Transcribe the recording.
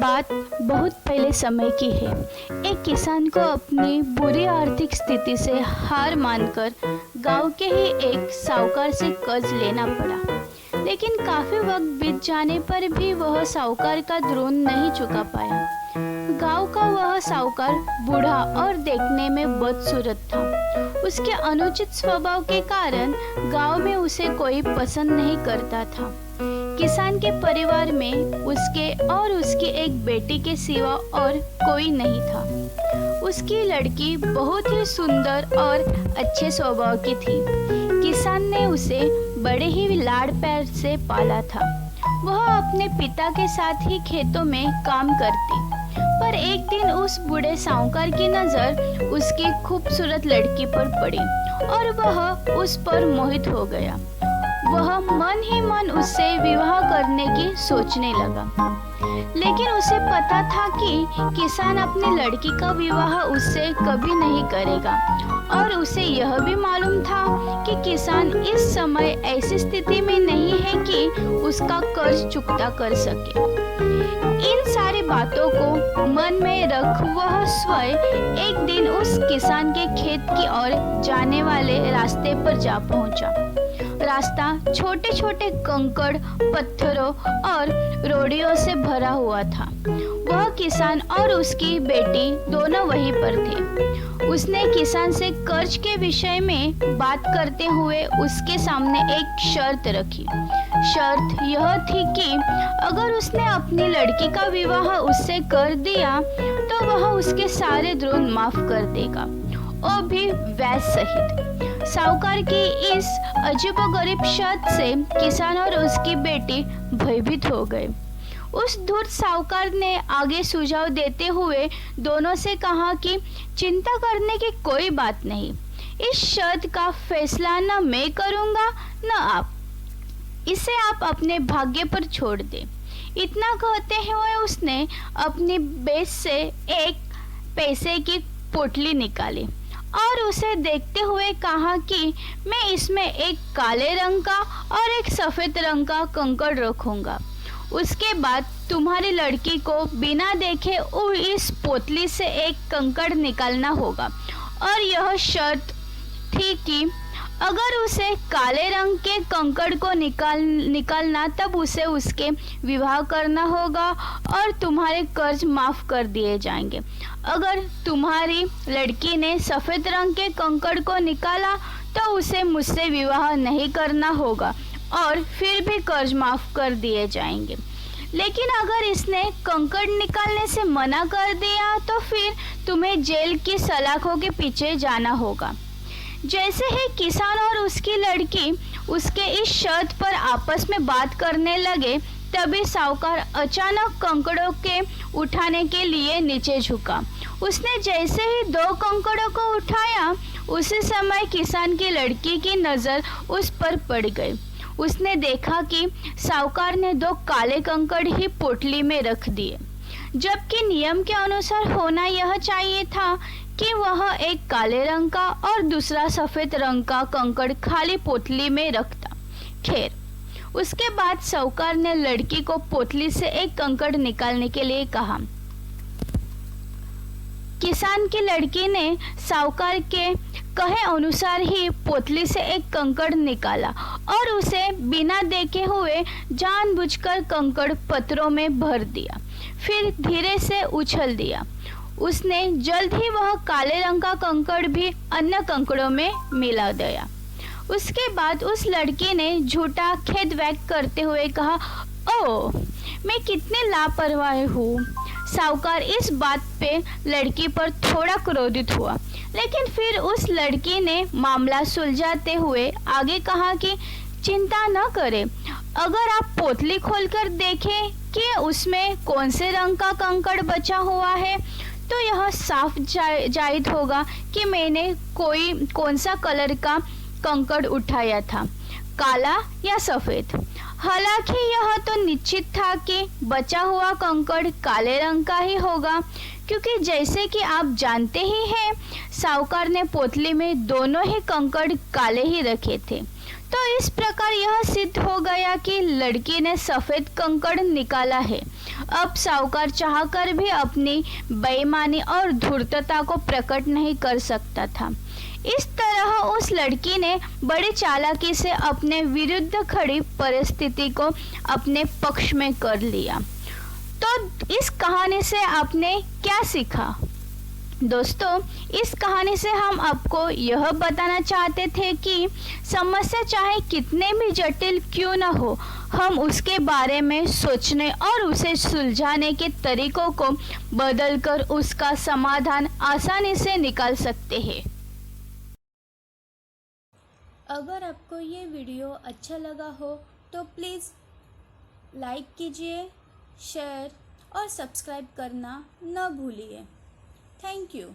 बात बहुत पहले समय की है। एक किसान को अपनी बुरी आर्थिक स्थिति से हार मानकर गांव के ही एक साहूकार से कर्ज लेना पड़ा, लेकिन काफी वक्त बीत जाने पर भी वह साहूकार का ऋण नहीं चुका पाया। गांव का वह साहूकार बूढ़ा और देखने में बदसूरत था। उसके अनुचित स्वभाव के कारण गांव में उसे कोई पसंद नहीं करता था। किसान के परिवार में उसके और उसकी एक बेटी के सिवा और कोई नहीं था। उसकी लड़की बहुत ही सुंदर और अच्छे स्वभाव की थी। किसान ने उसे बड़े ही लाड़ प्यार से पाला था। वह अपने पिता के साथ ही खेतों में काम करती, पर एक दिन उस बूढ़े साहूकार की नजर उसकी खूबसूरत लड़की पर पड़ी और वह उस पर मोहित हो गया। वह मन ही मन उससे विवाह करने की सोचने लगा, लेकिन उसे पता था कि किसान अपनी लड़की का विवाह उससे कभी नहीं करेगा और उसे यह भी मालूम था कि किसान इस समय ऐसी स्थिति में नहीं है कि उसका कर्ज चुकता कर सके। इन सारी बातों को मन में रख वह स्वयं एक दिन उस किसान के खेत की ओर जाने वाले रास्ते पर जा पहुंचा। रास्ता छोटे छोटे कंकड़, पत्थरों और रोड़ियों से भरा हुआ था। वह किसान और उसकी बेटी दोनों वहीं पर थे। उसने किसान से कर्ज के विषय में बात करते हुए उसके सामने एक शर्त रखी। शर्त यह थी कि अगर उसने अपनी लड़की का विवाह उससे कर दिया तो वह उसके सारे ऋण माफ कर देगा, और भी ब्याज सहित। साहूकार की इस अजीबोगरीब शर्त से किसान और उसकी बेटी भयभीत हो गए। उस धूर्त साहूकार ने आगे सुझाव देते हुए दोनों से कहा कि चिंता करने की कोई बात नहीं। इस शर्त का फैसला न मैं करूंगा न आप। इसे आप अपने भाग्य पर छोड़ दें। इतना कहते हुए उसने अपनी बेस से एक पैसे की पोटली निकाली और उसे देखते हुए कहा कि मैं इसमें एक काले रंग का और एक सफेद रंग का कंकड़ रखूंगा। उसके बाद तुम्हारी लड़की को बिना देखे इस पोतली से एक कंकड़ निकालना होगा, और यह शर्त थी कि अगर उसे काले रंग के कंकड़ को निकालना तब उसे उसके विवाह करना होगा और तुम्हारे कर्ज माफ कर दिए जाएंगे। अगर तुम्हारी लड़की ने सफेद रंग के कंकड़ को निकाला तो उसे मुझसे विवाह नहीं करना होगा और फिर भी कर्ज माफ कर दिए जाएंगे। लेकिन अगर इसने कंकड़ निकालने से मना कर दिया तो फिर तुम्हें जेल की सलाखों के पीछे जाना होगा। जैसे ही किसान और उसकी लड़की उसके इस शर्त पर आपस में बात करने लगे, तभी साहूकार अचानक कंकड़ों के उठाने के लिए नीचे झुका। उसने जैसे ही 2 कंकड़ों को उठाया, उसी समय किसान की लड़की की नज़र उस पर पड़ गई। उसने देखा कि साहूकार ने 2 काले कंकड़ ही पोटली में रख दिए, जबकि नियम के अनुसार होना यह चाहिए था कि वह एक काले रंग का और दूसरा सफेद रंग का कंकड़ खाली पोतली में रखता। खैर, उसके बाद साहूकार ने लड़की को पोतली से एक कंकड़ निकालने के लिए कहा। किसान की लड़की ने साहूकार के कहे अनुसार ही पोतली से एक कंकड़ निकाला और उसे बिना देखे हुए जानबूझकर कंकड़ पत्थरों में भर दिया, फिर धीरे से उछल दिया। उसने जल्द ही वह काले रंग का कंकड़ भी अन्य कंकड़ों में मिला दिया। उसके बाद उस लड़की ने झूठा खेद व्यक्त करते हुए कहा, ओह, मैं कितनी लापरवाह हूँ। साहूकार इस बात पे लड़की पर थोड़ा क्रोधित हुआ, लेकिन फिर उस लड़की ने मामला सुलझाते हुए आगे कहा कि चिंता न करें, अगर आप पोतली खोलकर देखें कि उसमें कौन से रंग का कंकड़ बचा हुआ है तो यह साफ जाहिर होगा कि मैंने कौन सा कलर का कंकड़ उठाया था, काला या सफेद। हालांकि यह तो निश्चित था कि बचा हुआ कंकड़ काले रंग का ही होगा, क्योंकि जैसे कि आप जानते ही हैं, साहूकार ने पोतली में दोनों ही कंकड़ काले ही रखे थे। तो इस प्रकार यह सिद्ध हो गया कि लड़की ने सफेद कंकड़ निकाला है, अब साहूकार चाहकर भी अपनी बेईमानी और धूर्तता को प्रकट नहीं कर सकता था। इस तरह उस लड़की ने बड़ी चालाकी से अपने विरुद्ध खड़ी परिस्थिति को अपने पक्ष में कर लिया। तो इस कहानी से आपने क्या सीखा? दोस्तों, इस कहानी से हम आपको यह बताना चाहते थे कि समस्या चाहे कितने भी जटिल क्यों न हो, हम उसके बारे में सोचने और उसे सुलझाने के तरीकों को बदलकर उसका समाधान आसानी से निकाल सकते हैं। अगर आपको ये वीडियो अच्छा लगा हो तो प्लीज़ लाइक कीजिए, शेयर और सब्सक्राइब करना न भूलिए। Thank you.